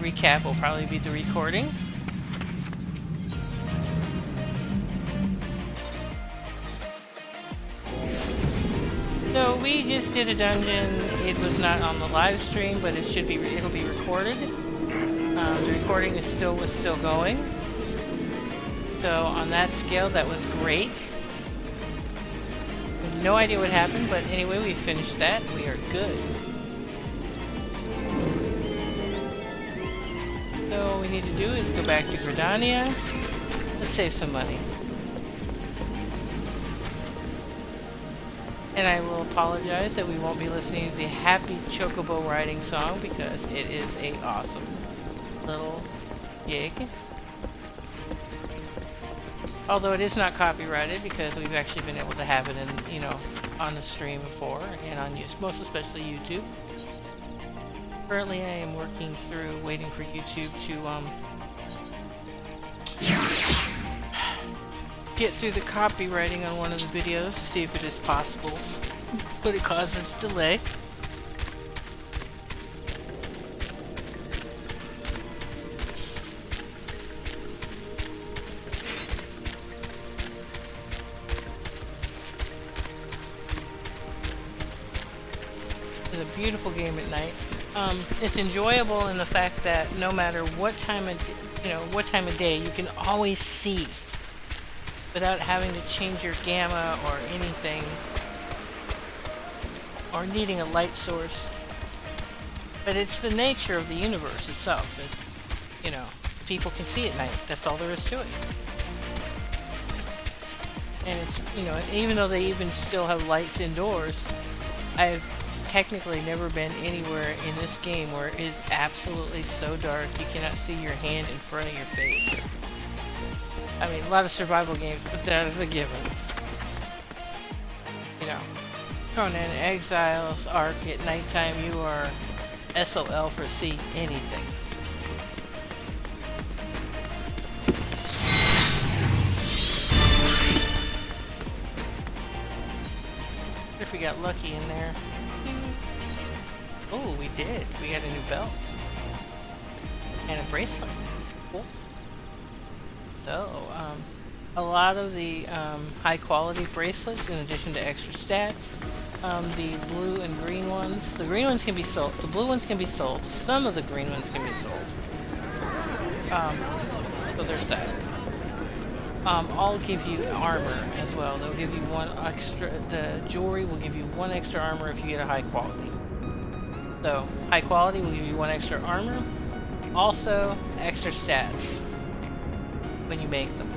recap will probably be the recording. So we just did a dungeon. It was not on the live stream, but it'll be recorded. The recording was still going. So on that scale, that was great. I have no idea what happened, but anyway, we finished that. We are good. So all we need to do is go back to Gridania. Let's save some money. And I will apologize that we won't be listening to the Happy Chocobo riding song because it is a awesome little gig. Although it is not copyrighted because we've actually been able to have it in, you know, on the stream before and on most especially YouTube. Currently I am working through waiting for YouTube to get through the copywriting on one of the videos to see if it is possible, but it causes delay. It's a beautiful game at night. It's enjoyable in the fact that no matter what time of day, you can always see without having to change your gamma or anything, or needing a light source. But it's the nature of the universe itself that, you know, people can see at night. That's all there is to it. And it's, you know, even though they even still have lights indoors, I've technically never been anywhere in this game where it is absolutely so dark you cannot see your hand in front of your face. I mean, a lot of survival games, but that is a given. You know, Conan Exiles, Ark, at nighttime, you are SOL for see anything. If we got lucky in there. Oh, we did. We got a new belt. And a bracelet. Cool. So, a lot of the high quality bracelets, in addition to extra stats, the blue and green ones, the green ones can be sold, the blue ones can be sold, some of the green ones can be sold. So there's that. I'll give you armor as well. They'll give you one extra, the jewelry will give you one extra armor if you get a high quality. So, high quality will give you one extra armor, also extra stats when you make them.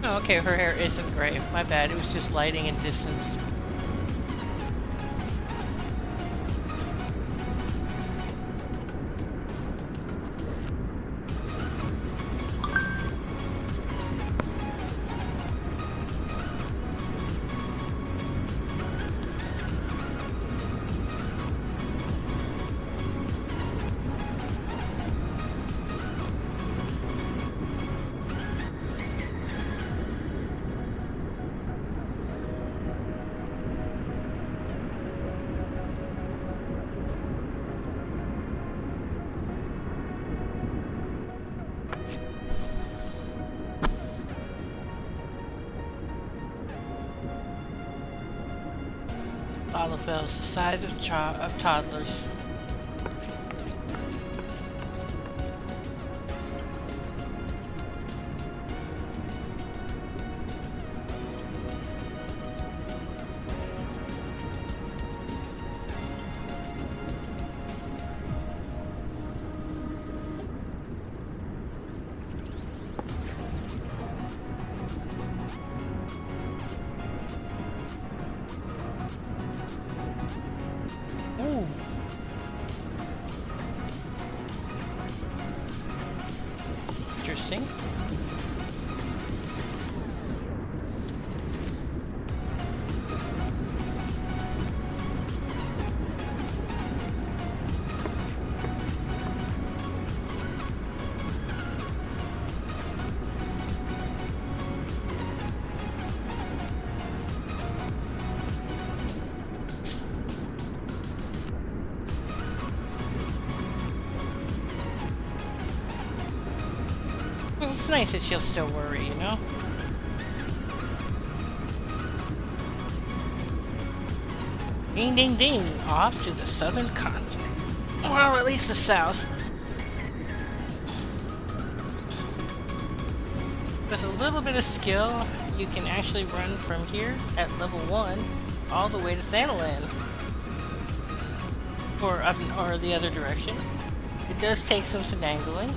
Oh, okay, her hair isn't gray. My bad, it was just lighting and distance. Lalafels, the size of toddlers. it's nice that she'll still worry, you know? Ding ding ding, off to the southern continent. Well, at least the south. With a little bit of skill, you can actually run from here at level 1 all the way to Santaland. Or up or the other direction. It does take some finagling.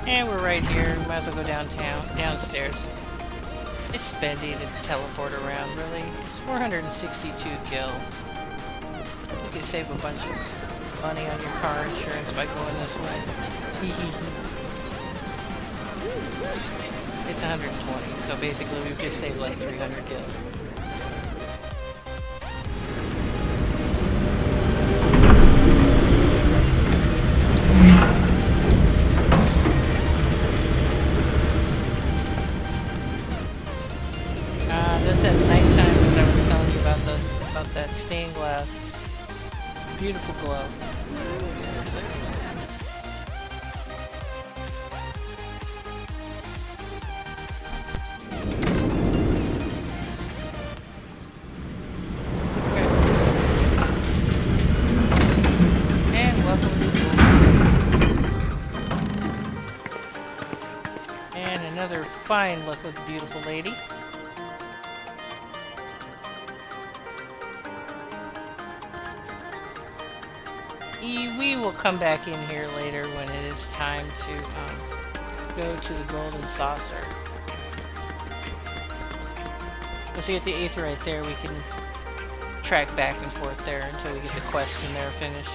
And we're right here, we might as well go downstairs. It's spendy to teleport around, really. It's 462 gil. You can save a bunch of money on your car insurance by going this way. It's 120, so basically we've just saved like 300 gil. That's at nighttime when I was telling you about that stained glass. Beautiful glow. Okay. And welcome to the pool. And another fine look with the beautiful lady. We will come back in here later when it is time to go to the golden saucer. Once we get the Aether right there, we can track back and forth there until we get the quest in there finished.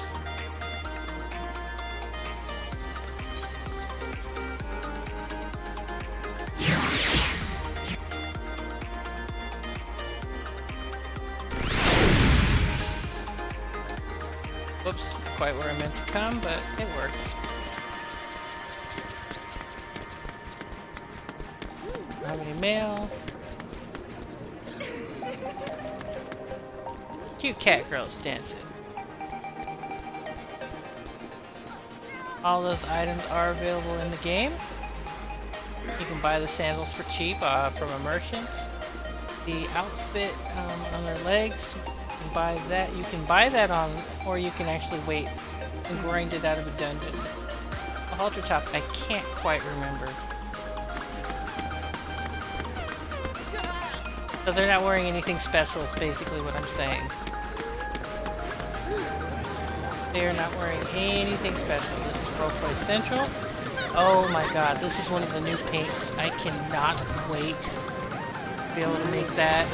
Whoops, quite where I meant to come, but it works. How many mail? Cute cat girls dancing. All those items are available in the game. You can buy the sandals for cheap from a merchant. The outfit on their legs. Buy that. You can buy that on, or you can actually wait and grind it out of a dungeon. The halter top, I can't quite remember. So they're not wearing anything special, is basically what I'm saying. They are not wearing anything special. This is Roleplay Central. Oh my god, this is one of the new paints. I cannot wait to be able to make that.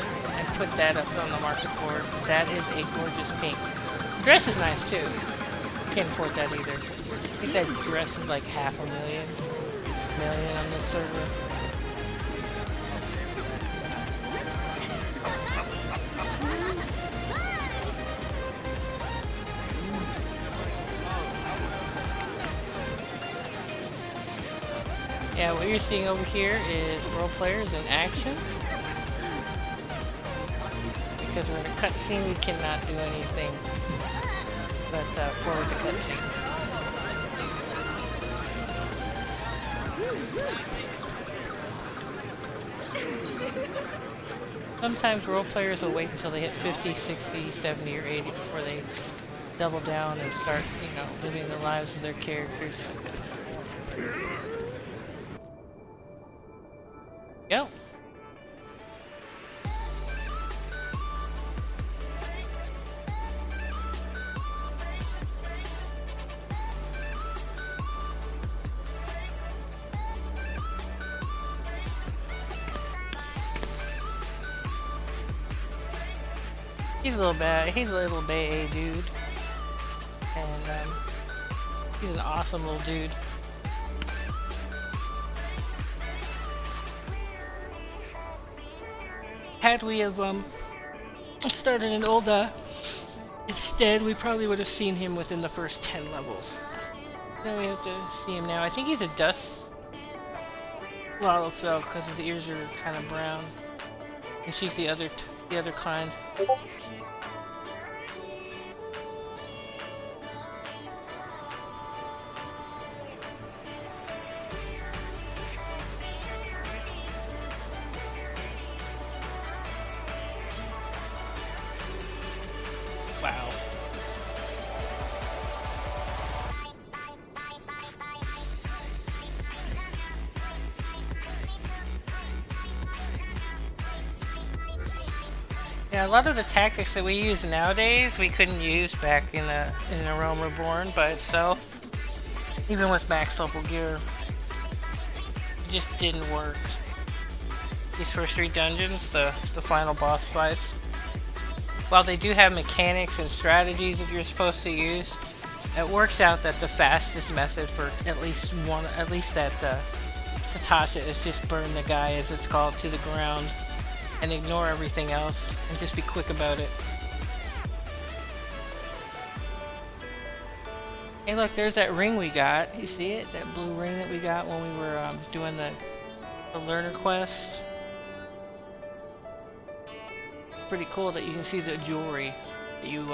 Put that up on the market board. That is a gorgeous pink. Dress is nice too. Can't afford that either. I think that dress is like $500,000 on this server. Yeah, what you're seeing over here is role players in action. Because we're in a cutscene, we cannot do anything but forward the cutscene. Sometimes role players will wait until they hit 50, 60, 70, or 80 before they double down and start, you know, living the lives of their characters. Go. He's a little bad. He's a little bay dude, and He's an awesome little dude. Had we have started an old instead, we probably would have seen him within the first 10 levels. Now we have to see him now. I think he's a dust Lalafell because his ears are kind of brown, and she's the other kind. Wow. Yeah, a lot of the tactics that we use nowadays we couldn't use back in the Realm Reborn by itself. Even with max level gear, it just didn't work. These first 3 dungeons, the final boss fights, while they do have mechanics and strategies that you're supposed to use, it works out that the fastest method for at least that Satasha is just burn the guy, as it's called, to the ground and ignore everything else and just be quick about it. Hey look, there's that ring we got. You see it? That blue ring that we got when we were doing the learner quest. Pretty cool that you can see the jewelry that you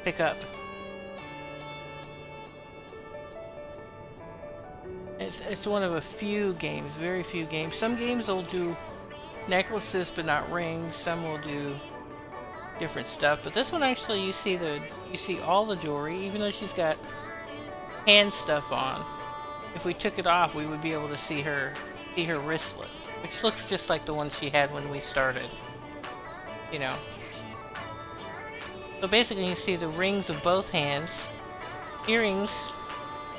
pick up. It's one of a few games, very few games. Some games will do necklaces but not rings. Some will do different stuff. But this one actually, you see all the jewelry, even though she's got hand stuff on. If we took it off, we would be able to see her wristlet, which looks just like the one she had when we started. You know. So basically you see the rings of both hands. Earrings.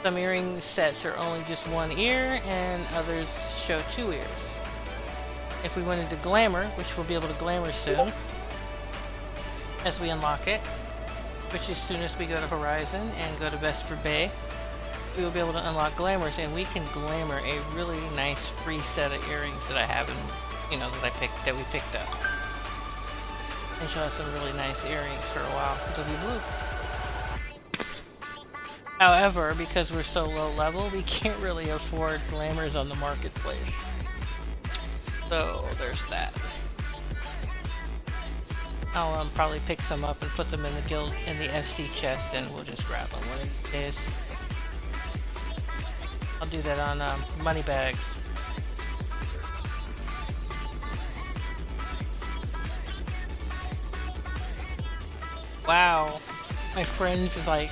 Some earring sets are only just one ear and others show 2 ears. If we went into glamour, which we'll be able to glamour soon as we unlock it, which as soon as we go to Horizon and go to Vesper Bay, we will be able to unlock glamours, and we can glamour a really nice free set of earrings that I have, that we picked up. And she'll have some really nice earrings for a while. It'll be blue. However, because we're so low level, we can't really afford glamours on the marketplace. So there's that. I'll probably pick some up and put them in the guild in the FC chest, and we'll just grab them one of these days. I'll do that on money bags. Wow, my friend's is like,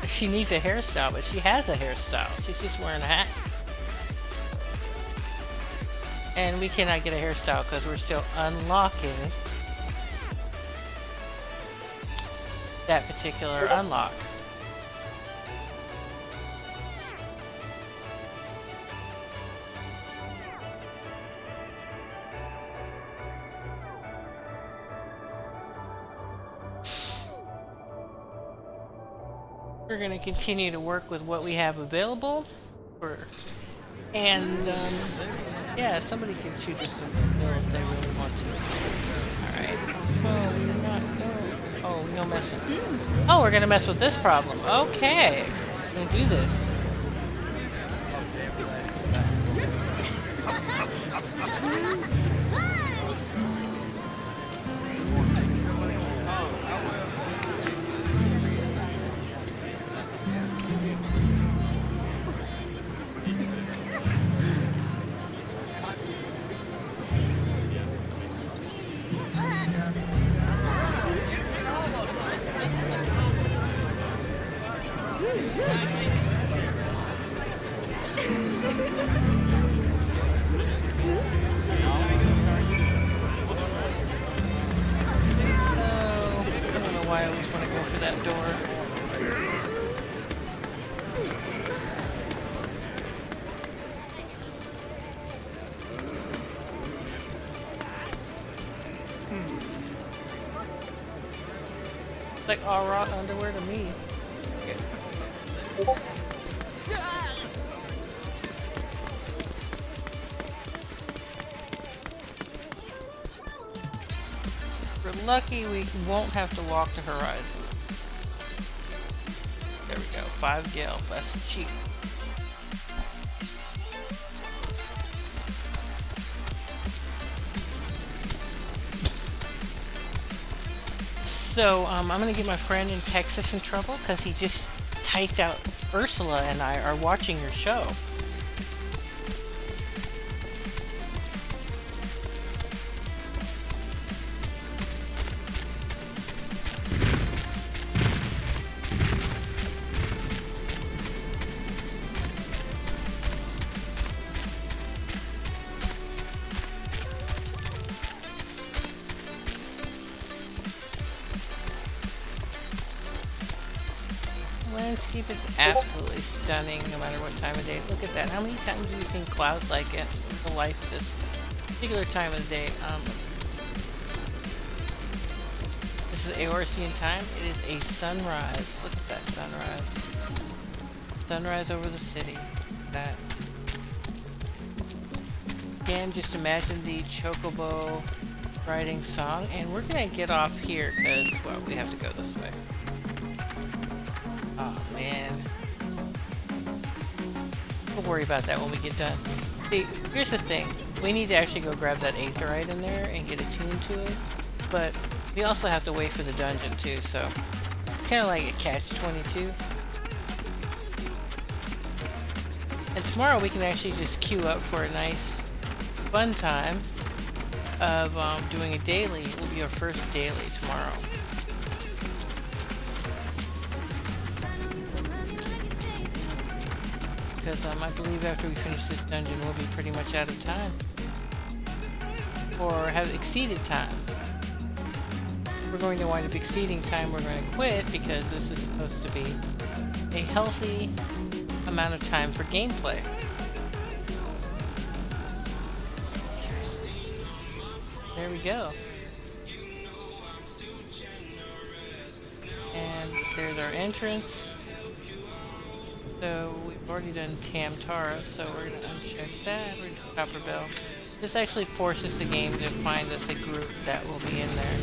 she needs a hairstyle, but she has a hairstyle. She's just wearing a hat. And we cannot get a hairstyle because we're still unlocking that particular unlock. We're going to continue to work with what we have available. Yeah, somebody can shoot us a bill if they really want to. Alright. Oh, we're not. No. Oh, no messing. Oh, we're going to mess with this problem. Okay. We'll do this. Like all raw underwear to me. lucky, we won't have to walk to Horizon. There we go, 5 gil, that's cheap. So, I'm gonna get my friend in Texas in trouble because he just typed out Ursula and I are watching your show. Landscape is absolutely stunning no matter what time of day. Look at that. How many times have you seen clouds like it in the life of this particular time of the day? This is Aorcian time. It is a sunrise. Look at that sunrise. Sunrise over the city. That. Again, just imagine the Chocobo riding song. And we're going to get off here because, well, we have to go this way. Oh man. We'll worry about that when we get done. See, here's the thing. We need to actually go grab that aetherite in there and get attuned to it. But we also have to wait for the dungeon too, so kind of like a catch-22. And tomorrow we can actually just queue up for a nice fun time of doing a daily. It will be our first daily tomorrow. Because I believe after we finish this dungeon we'll be pretty much out of time. Or have exceeded time. If we're going to wind up exceeding time, we're going to quit because this is supposed to be a healthy amount of time for gameplay. There we go. And there's our entrance. So we've already done Tamtara, so we're going to uncheck that. We're going to Copper Bell. This actually forces the game to find us a group that will be in there.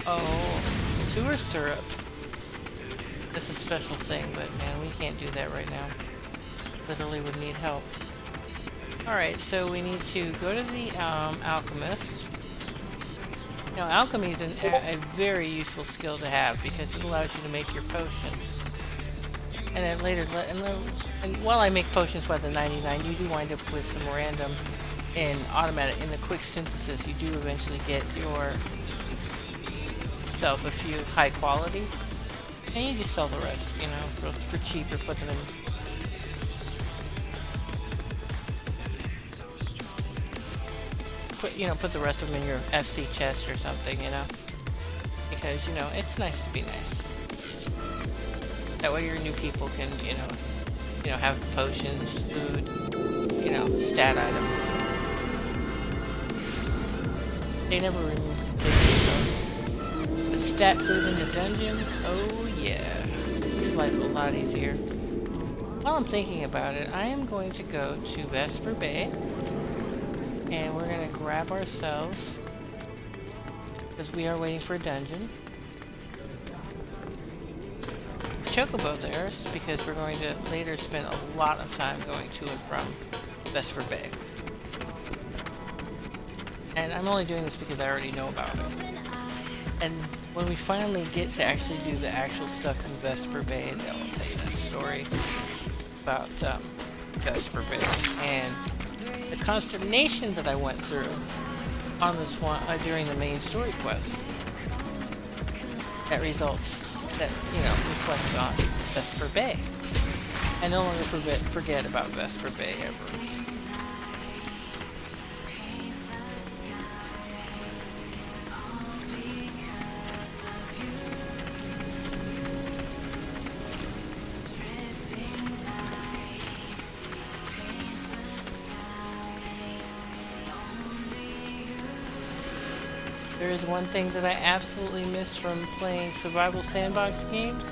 Oh, sewer syrup. That's a special thing, but man, we can't do that right now. Literally would need help. Alright, so we need to go to the Alchemist. Now, alchemy is a very useful skill to have because it allows you to make your potions. And then later, and while I make potions by the 99, you do wind up with some random and automatic, in the quick synthesis, you do eventually get yourself a few high quality. And you just sell the rest, you know, for cheap or put them in. Put the rest of them in your FC chest or something, you know. Because, you know, it's nice to be nice. That way your new people can, have potions, food, stat items. They never removed the stat food in the dungeon. Oh yeah. Makes life a lot easier. While I'm thinking about it, I am going to go to Vesper Bay. And we're going to grab ourselves, because we are waiting for a dungeon, Chocobo there, because we're going to later spend a lot of time going to and from Vesper Bay. And I'm only doing this because I already know about it. And when we finally get to actually do the actual stuff in Vesper Bay, then I'll tell you that story about Vesper Bay and the consternation that I went through on this one during the main story quest. That reflects on Vesper Bay. I no longer forget about Vesper Bay ever. There is one thing that I absolutely miss from playing survival sandbox games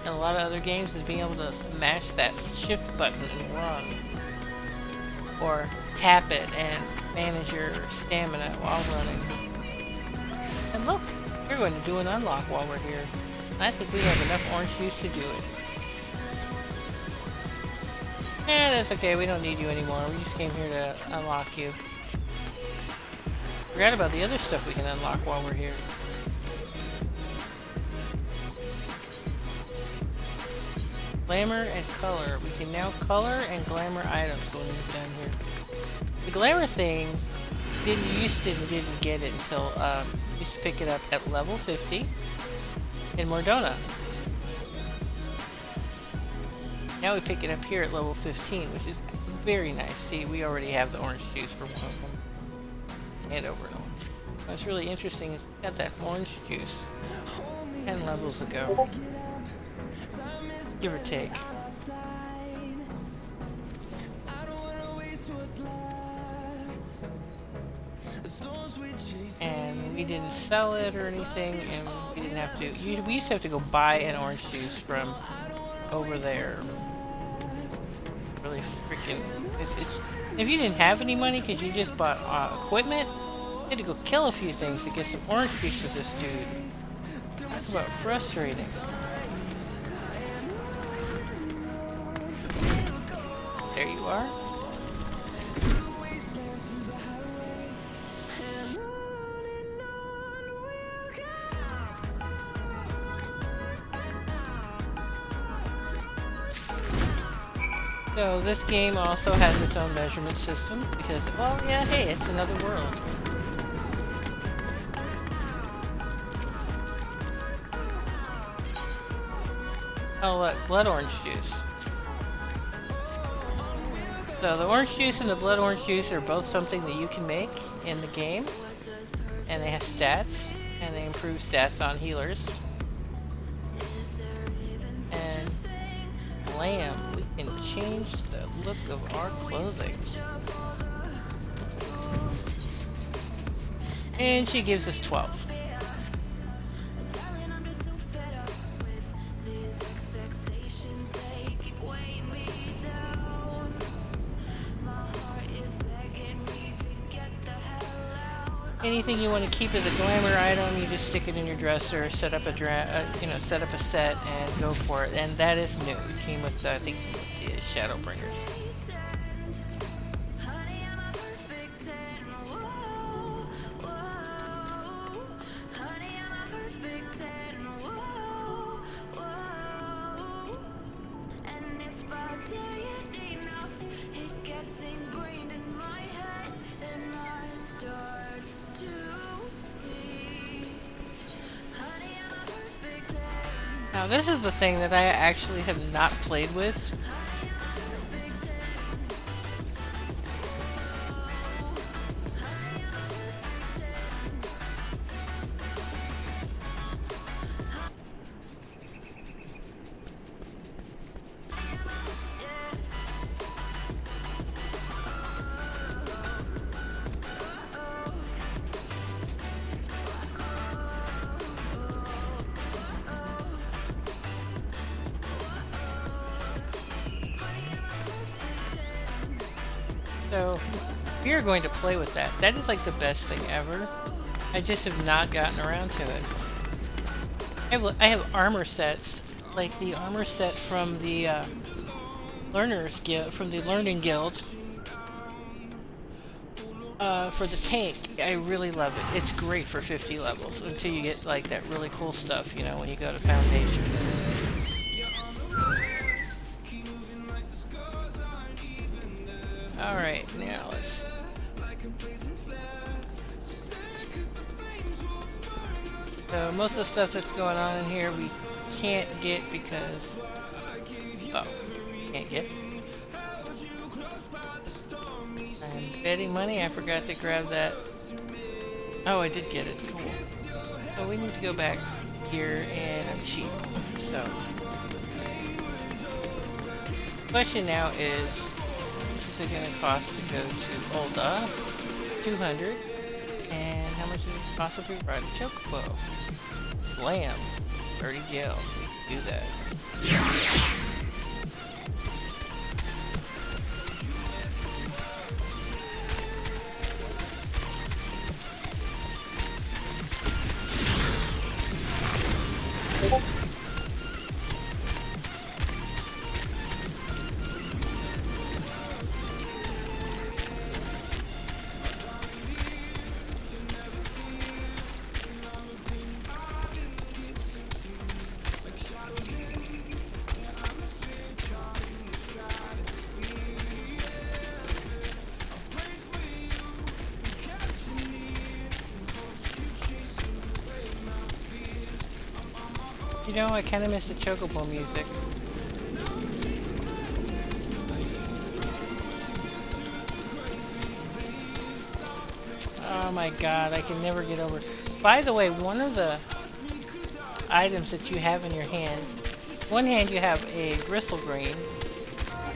and a lot of other games is being able to mash that shift button and run. Or tap it and manage your stamina while running. And look, we're going to do an unlock while we're here. I think we have enough orange juice to do it. Eh, that's okay, we don't need you anymore. We just came here to unlock you. Forgot about the other stuff we can unlock while we're here. Glamour and color. We can now color and glamour items when we're done here. The glamour thing, you didn't get it until, you used to pick it up at level 50 in Mordona. Now we pick it up here at level 15, which is very nice. See, we already have the orange juice for one of them. And over and over. What's really interesting is we got that orange juice 10 levels ago. Give or take. And we didn't sell it or anything, and we didn't have to. We used to have to go buy an orange juice from over there. Really freaking. If you didn't have any money because you just bought equipment, you had to go kill a few things to get some orange juice with this dude. Talk about frustrating. There you are. So this game also has its own measurement system because, well, yeah, hey, it's another world. Oh look, blood orange juice. So the orange juice and the blood orange juice are both something that you can make in the game. And they have stats, and they improve stats on healers. And glam, we can change the look of our clothing. And she gives us 12. Anything you want to keep as a glamour item, you just stick it in your dresser, set up a set up a set, and go for it. And that is new. It came with, I think, Shadowbringers. Now this is the thing that I actually have not played with. So, if you're going to play with that, that is like the best thing ever. I just have not gotten around to it. I have armor sets, like the armor set from the Learners Guild, from the Learning Guild. For the tank, I really love it. It's great for 50 levels until you get like that really cool stuff, you know, when you go to Foundation. Alright, now let's... So most of the stuff that's going on in here we can't get because... Oh, can't get. I'm betting money, I forgot to grab that. Oh, I did get it, cool. So we need to go back here and I'm cheap, so... Question now is... Is it going to cost to go to Olda? 200. And how much does it cost if we ride a chocobo? Glam. 30 gil. We can do that. You know, I kind of miss the Chocobo music. Oh my god, I can never get over. By the way, one of the items that you have in your hands, one hand you have a bristle green,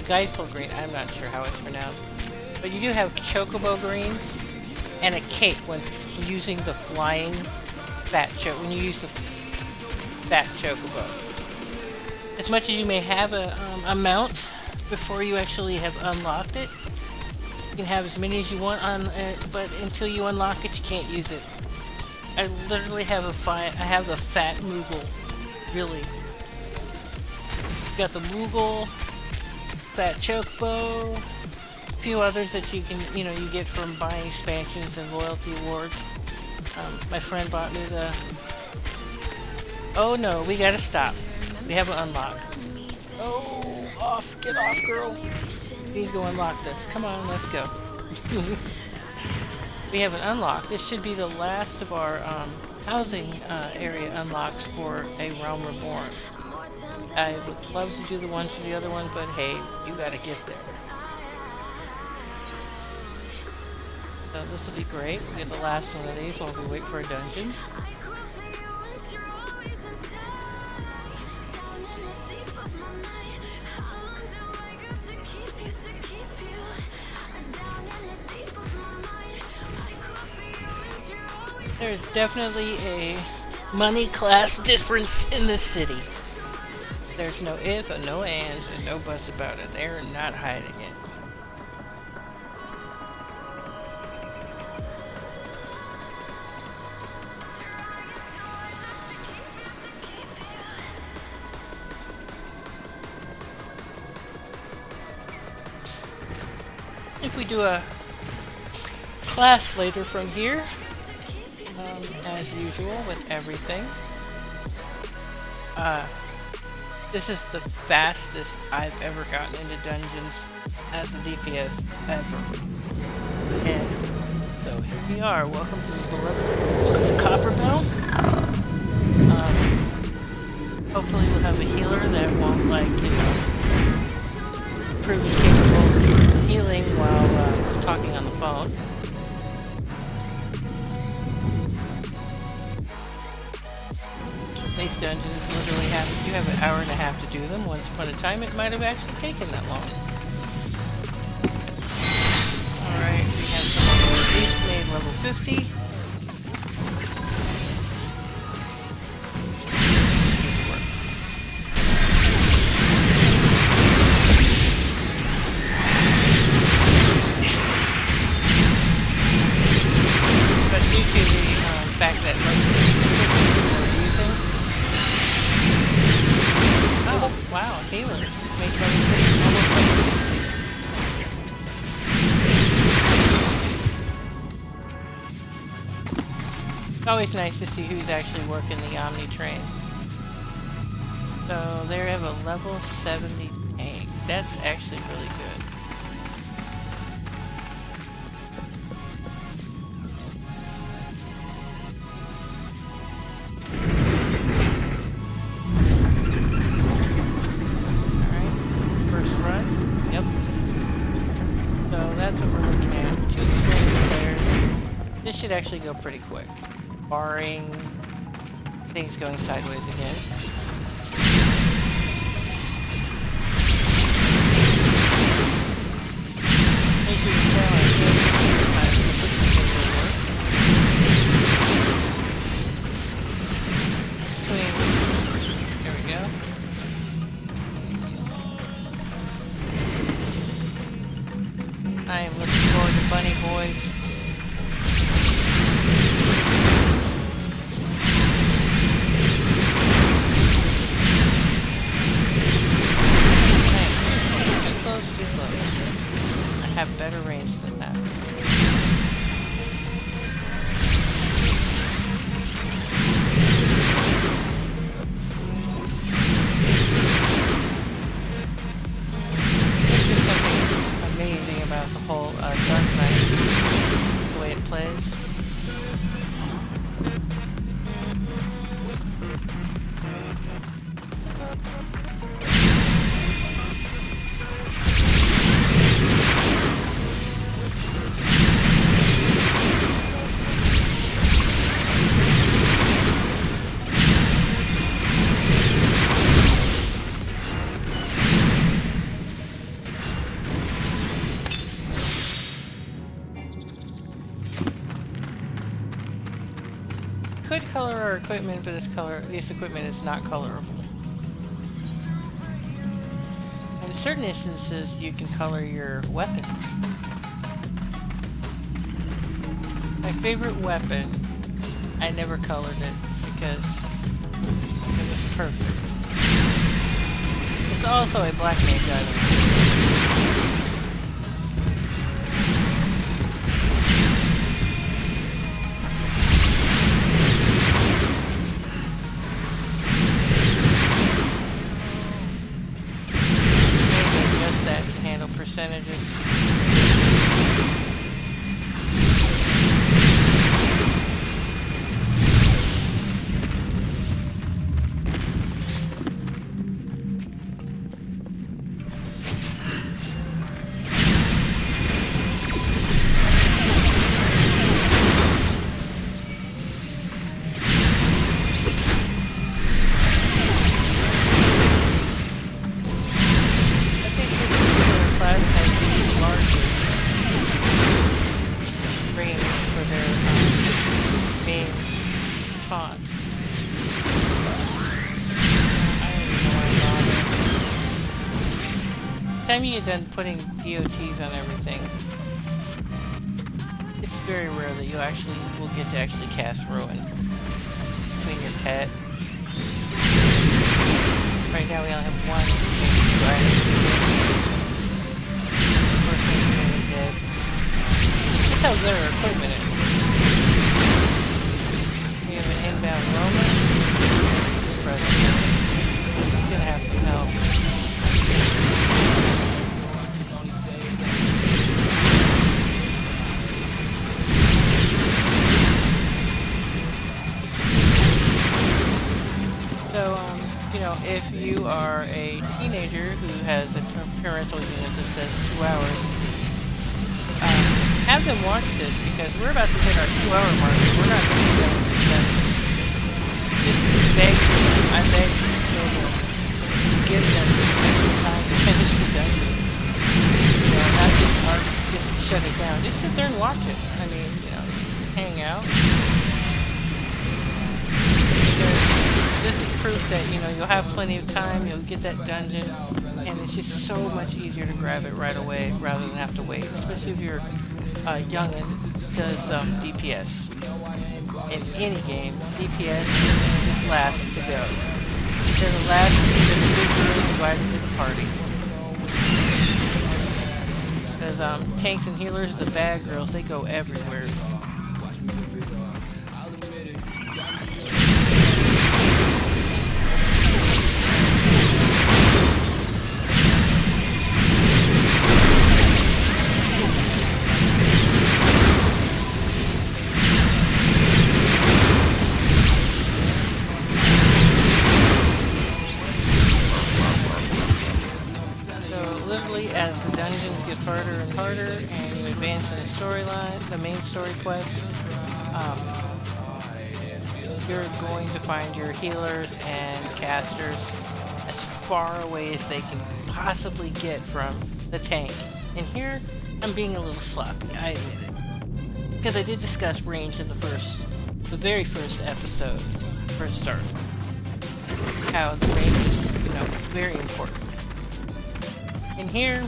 Geisel green, I'm not sure how it's pronounced, but you do have Chocobo greens and a cape when using the flying fat when you use the fat Chocobo. As much as you may have a mount before you actually have unlocked it, you can have as many as you want on, but until you unlock it, you can't use it. I literally have I have the fat Moogle, really. You got the Moogle, fat Chocobo, a few others that you can, you get from buying expansions and loyalty awards. My friend bought me the... Oh no, we gotta stop. We haven't unlocked. Oh, off, get off, girl. We need to go unlock this. Come on, let's go. We haven't unlocked. This should be the last of our housing area unlocks for A Realm Reborn. I would love to do the ones for the other one, but hey, you gotta get there. So this will be great. We'll get the last one of these while we wait for a dungeon. There's definitely a money class difference in this city. There's no if and no ands and no buts about it. They're not hiding it. If we do a class later from here, as usual with everything, this is the fastest I've ever gotten into dungeons as a DPS ever. And so here we are. Welcome to the beloved Copperbell. Hopefully we'll have a healer that won't, prove capable of healing while talking on the phone. These dungeons literally you have an hour and a half to do them. Once upon a time, it might have actually taken that long. Alright, we have someone at least made level 50. But due to the fact that most of the wow, healer. Make everything almost It's always nice to see who's actually working the Omni train. So they have a level 70 tank. That's actually really good. This should actually go pretty quick, barring things going sideways again. There we go. I am looking forward to Bunny Boys. Have better range than that. There's just something amazing about the whole Dark Knight, the way it plays. could color our equipment, but this equipment is not colorable. In certain instances, you can color your weapons. My favorite weapon, I never colored it because it was perfect. It's also a black mage item. Just that to handle percentages. Time you get done putting DOTs on everything, it's very rare that you will get to actually cast Rowan between your pet. Right now we only have one person dead. That's how good our equipment is. We have an inbound Roman. He's gonna have some help. So, you know, if you are a teenager who has a parental unit that says 2 hours, have them watch this because we're about to hit our 2-hour mark. We're not going to be 7%. Just beg, I beg children, give them extra time to finish the dungeon. You know, not just shut it down. Just sit there and watch it. I mean, you know, hang out. This is proof that, you know, you'll have plenty of time, you'll get that dungeon, and it's just so much easier to grab it right away rather than have to wait, especially if you're youngin' does DPS. In any game, DPS is last to go. They're the last to be invited to the party. Because tanks and healers, the bad girls, they go everywhere. As the dungeons get harder and harder and you advance in the storyline, the main story quest, you're going to find your healers and casters as far away as they can possibly get from the tank. And here, I'm being a little sloppy, I admit it. Because I did discuss range in the very first episode, first start. How the range is, you know, very important. And here,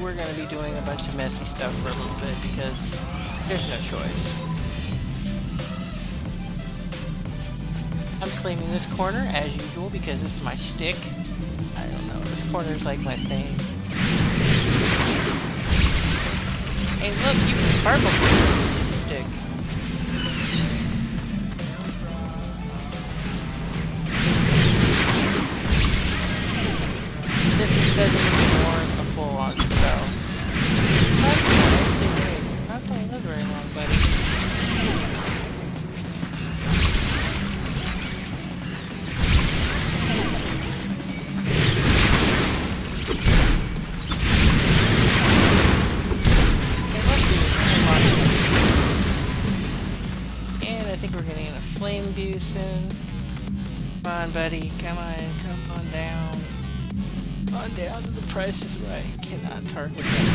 we're going to be doing a bunch of messy stuff for a little bit because there's no choice. I'm claiming this corner as usual because this is my shtick. I don't know, this corner's like my thing. Hey look, you can purple this stick. This doesn't even warrant a full-on spell. That's nice. Not gonna live very long, buddy. And I think we're getting a flame view soon. Come on, buddy. Come on down. On down to the Price is Right. Cannot target that.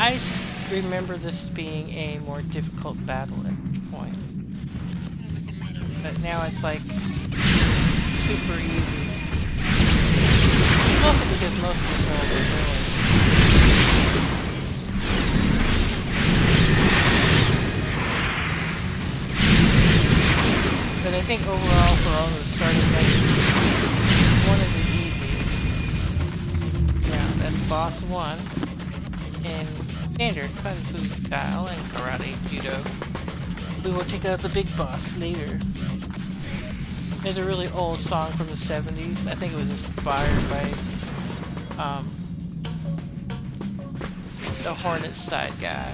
I remember this being a more difficult battle at this point. But now it's like super easy. Mostly because most of us know what we're doing. But I think overall for all the starting missions, one of the easiest. Yeah, that's boss 1 in standard Kung Fu style and karate, judo. We will check out the big boss later. There's a really old song from the 70s. I think it was inspired by the Hornet side guy.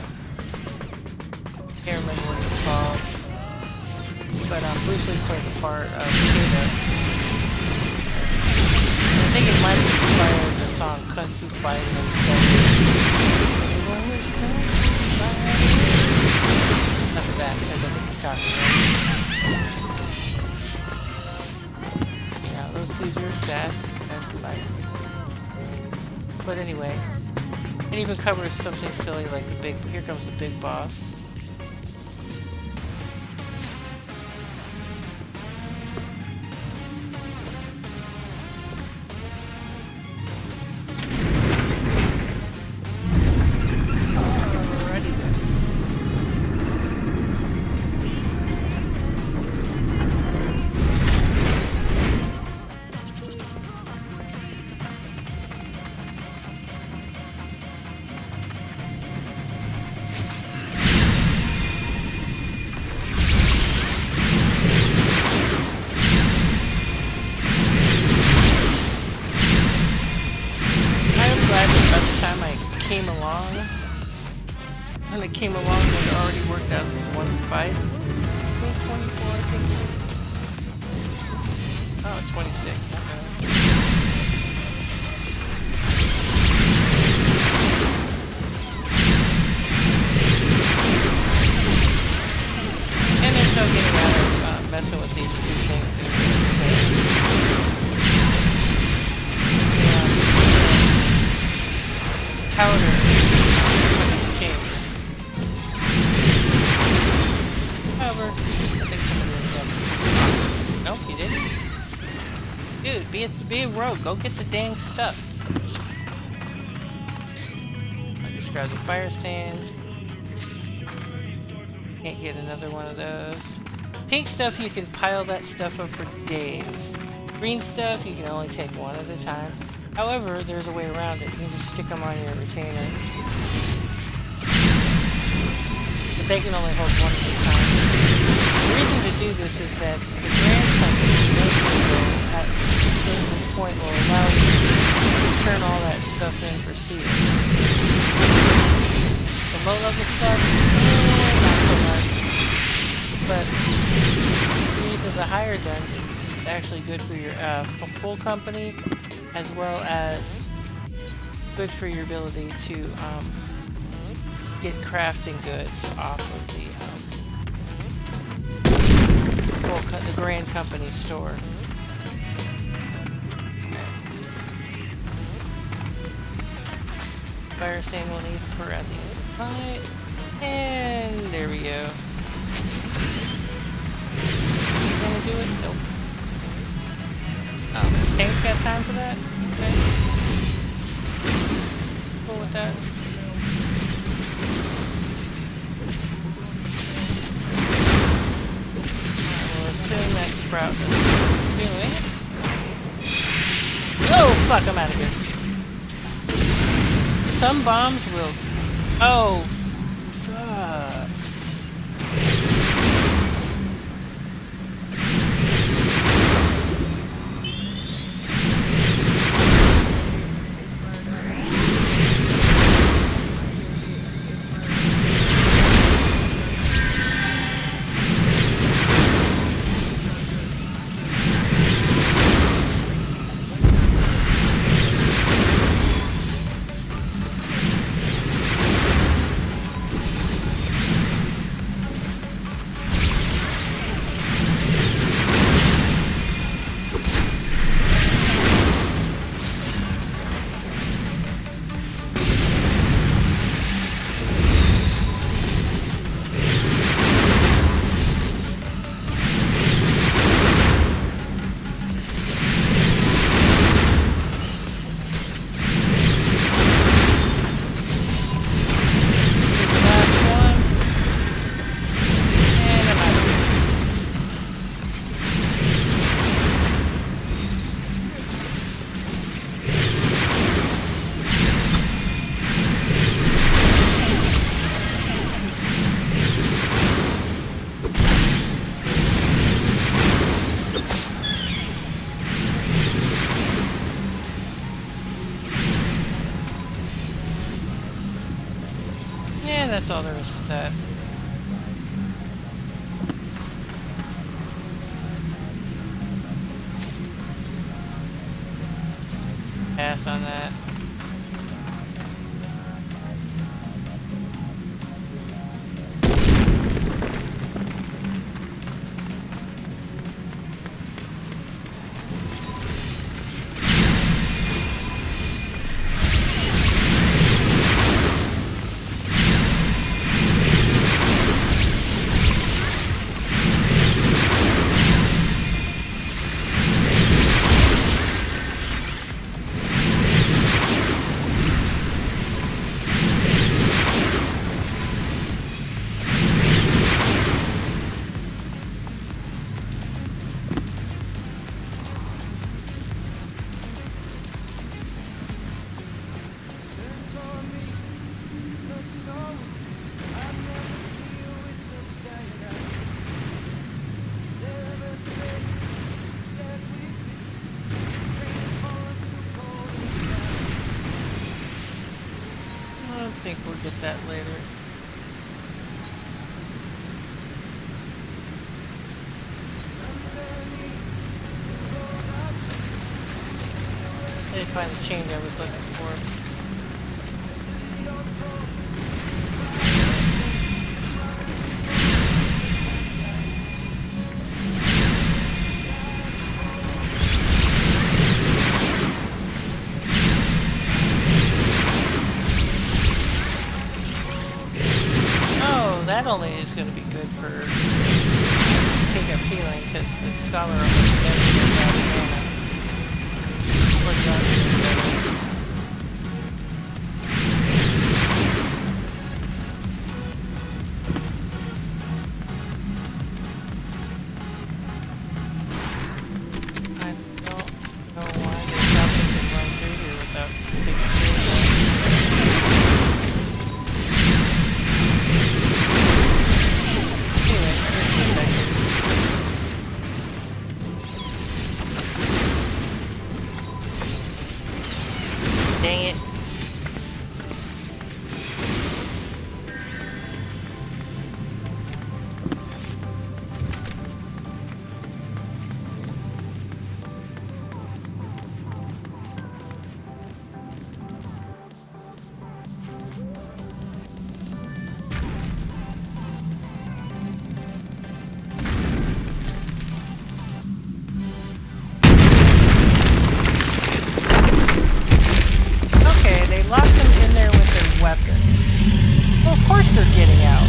Can't remember what it's called. But Bruce Lee played the part of Kano. I think it might have inspired the song Kung Fu Fighting in the 70s. Not bad, because I think it's copyright. Yeah, those dudes are sad. That's life. But anyway, it even covers something silly like the big. Here comes the big boss. When it came along, it had already worked out as one fight. 24, I think. Oh, 26. And there's no getting out of messing with these two things. Powder. Nope, you didn't. Dude, be a rogue. Go get the dang stuff. I just grabbed the fire sand. Can't get another one of those. Pink stuff, you can pile that stuff up for days. Green stuff, you can only take one at a time. However, there's a way around it. You can just stick them on your retainer. But they can only hold one at a time. The reason to do this is that the Grand Company at a certain point will allow you to turn all that stuff in for seals. The low-level stuff, not so much. But these as a higher dungeon, it's actually good for your full company, as well as good for your ability to get crafting goods off of the Grand Company store. Fire sand we'll need for at the end of the fight. And there we go. You gonna do it? Nope. Tank's got time for that? Okay. Cool with that. Assume that sprout doesn't do it. Oh fuck, I'm out of here. Some bombs will... Oh, fuck. And that's all there is to that. Pass on that. I think we'll get that later. I didn't find the change I was looking for. That only is going to be good for take up healing because the scholar almost never gets out of mana. I don't know why there's nothing to run through here without taking healing. Dang it. Locked them in there with their weapons. Well, of course they're getting out.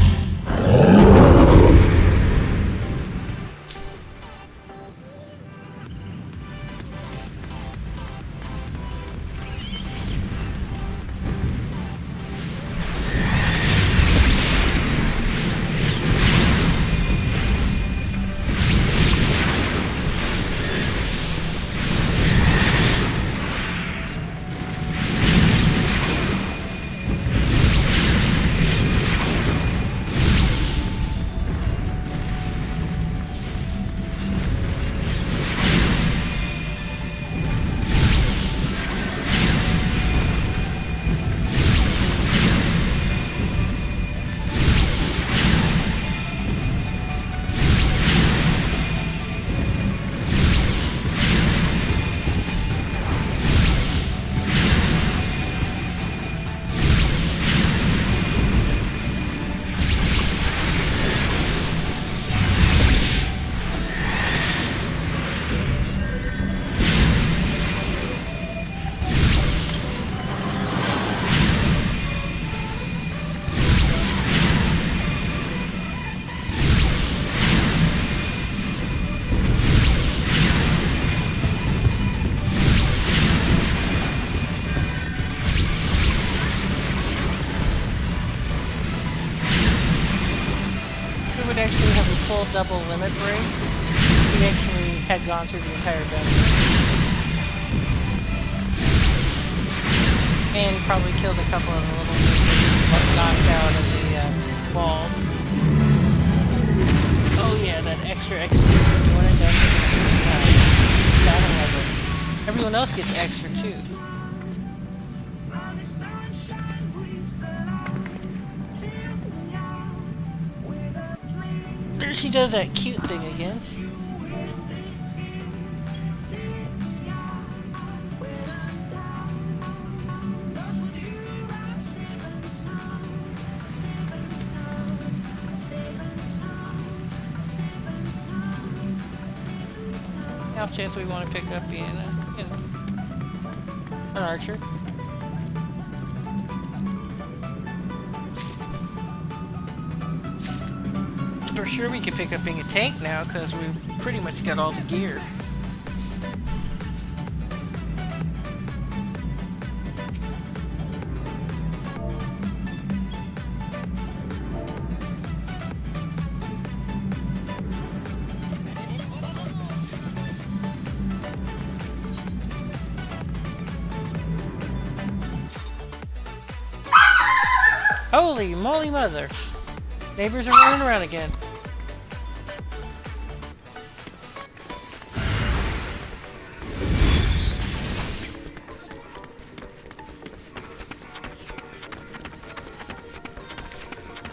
Would actually have a full double limit break. We actually had gone through the entire dungeon. And probably killed a couple of the little things knocked out of the walls. Oh yeah, that extra XP when it does battle level. Everyone else gets extra too. There she does that cute thing again. Now chance we want to pick up being an archer. For sure we can pick up being a tank now because we've pretty much got all the gear. Holy moly mother! Neighbors are running around again.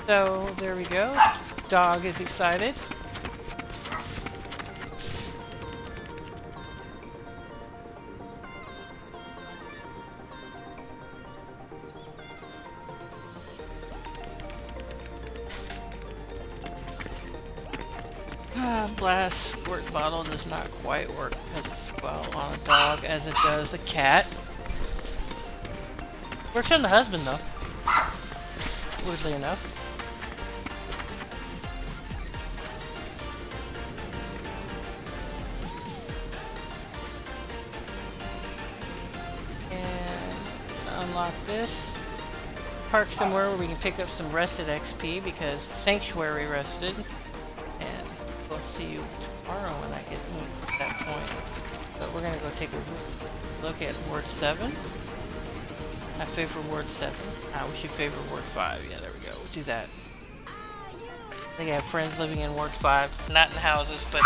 So, there we go. Dog is excited. Blast squirt bottle does not quite work as well on a dog as it does a cat. Works on the husband though, weirdly enough. And unlock this. Park somewhere where we can pick up some rested XP because Sanctuary rested. We'll see you tomorrow when I get to that point. But we're gonna go take a look at Ward 7. I favor Ward 7. We should favor Ward 5. Yeah, there we go. We'll do that. I think I have friends living in Ward 5. Not in houses, but...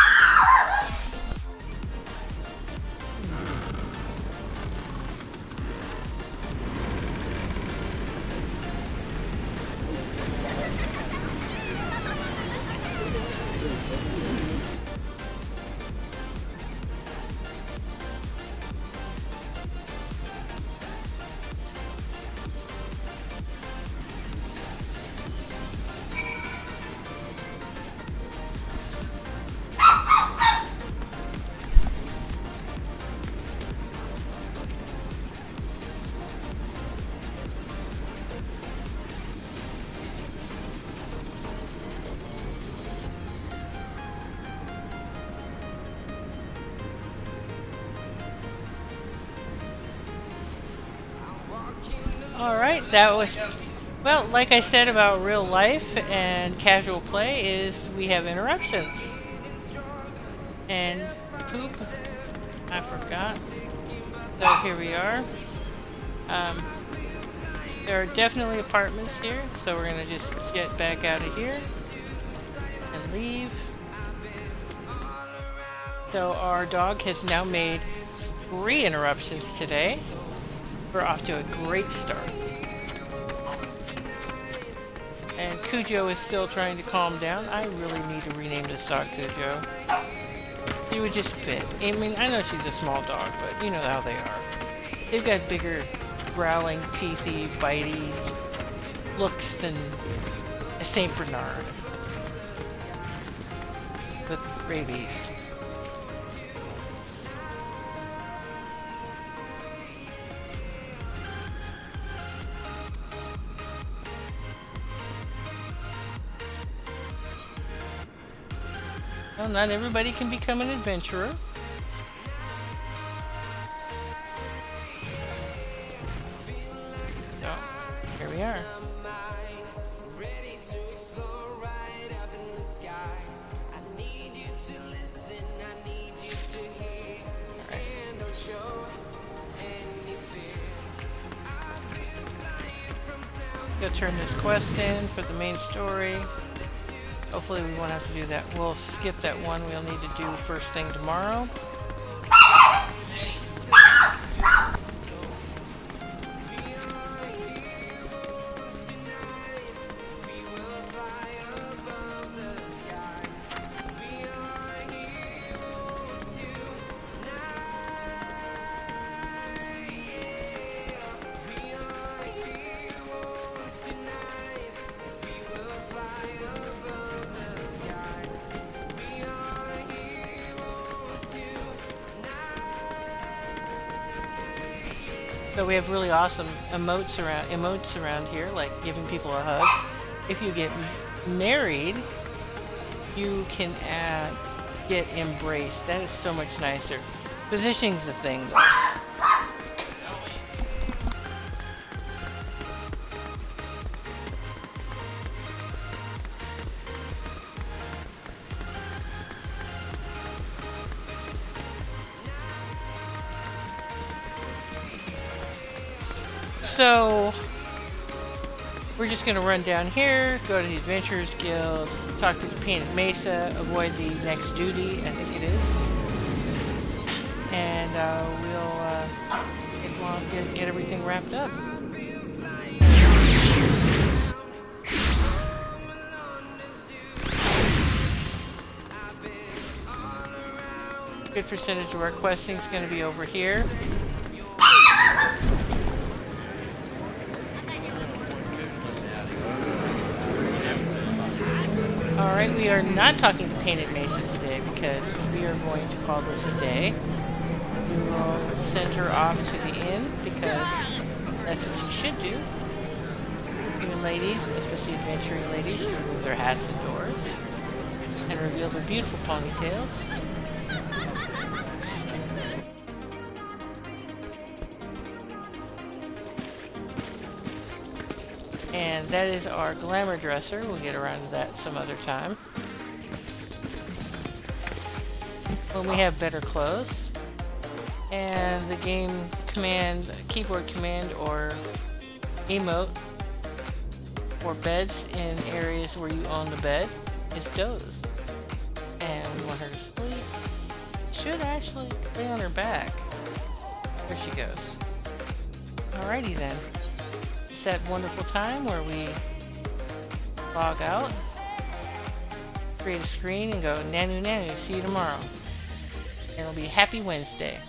Alright, that was, well, like I said about real life and casual play is we have interruptions. And poop, I forgot. So here we are. There are definitely apartments here, so we're gonna just get back out of here and leave. So our dog has now made 3 interruptions today. We're off to a great start. And Cujo is still trying to calm down. I really need to rename this dog Cujo. He would just fit. I mean, I know she's a small dog, but you know how they are. They've got bigger, growling, teethy, bitey looks than a Saint Bernard. With rabies. Well, not everybody can become an adventurer. So, here we are. Go turn this quest in for the main story. Hopefully we won't have to do that. We'll skip that one we'll need to do first thing tomorrow. So we have really awesome emotes around here, like giving people a hug. If you get married, you can get embraced. That is so much nicer. Positioning's the thing, though. So, we're just going to run down here, go to the Adventurers Guild, talk to the Painted Mesa, avoid the next duty, I think it is. And we'll get everything wrapped up. Good percentage of our questing is going to be over here. Alright, we are not talking to Painted Mesa today because we are going to call this a day. We will send her off to the inn because that's what you should do. Even ladies, especially adventuring ladies, should remove their hats indoors and reveal their beautiful ponytails. And that is our glamour dresser. We'll get around to that some other time. When we have better clothes. And the game command, keyboard command or emote for beds in areas where you own the bed is doze. And we want her to sleep. Should actually lay on her back. There she goes. Alrighty then. That wonderful time where we log out, create a screen, and go nanu nanu, see you tomorrow. And it'll be Happy Wednesday.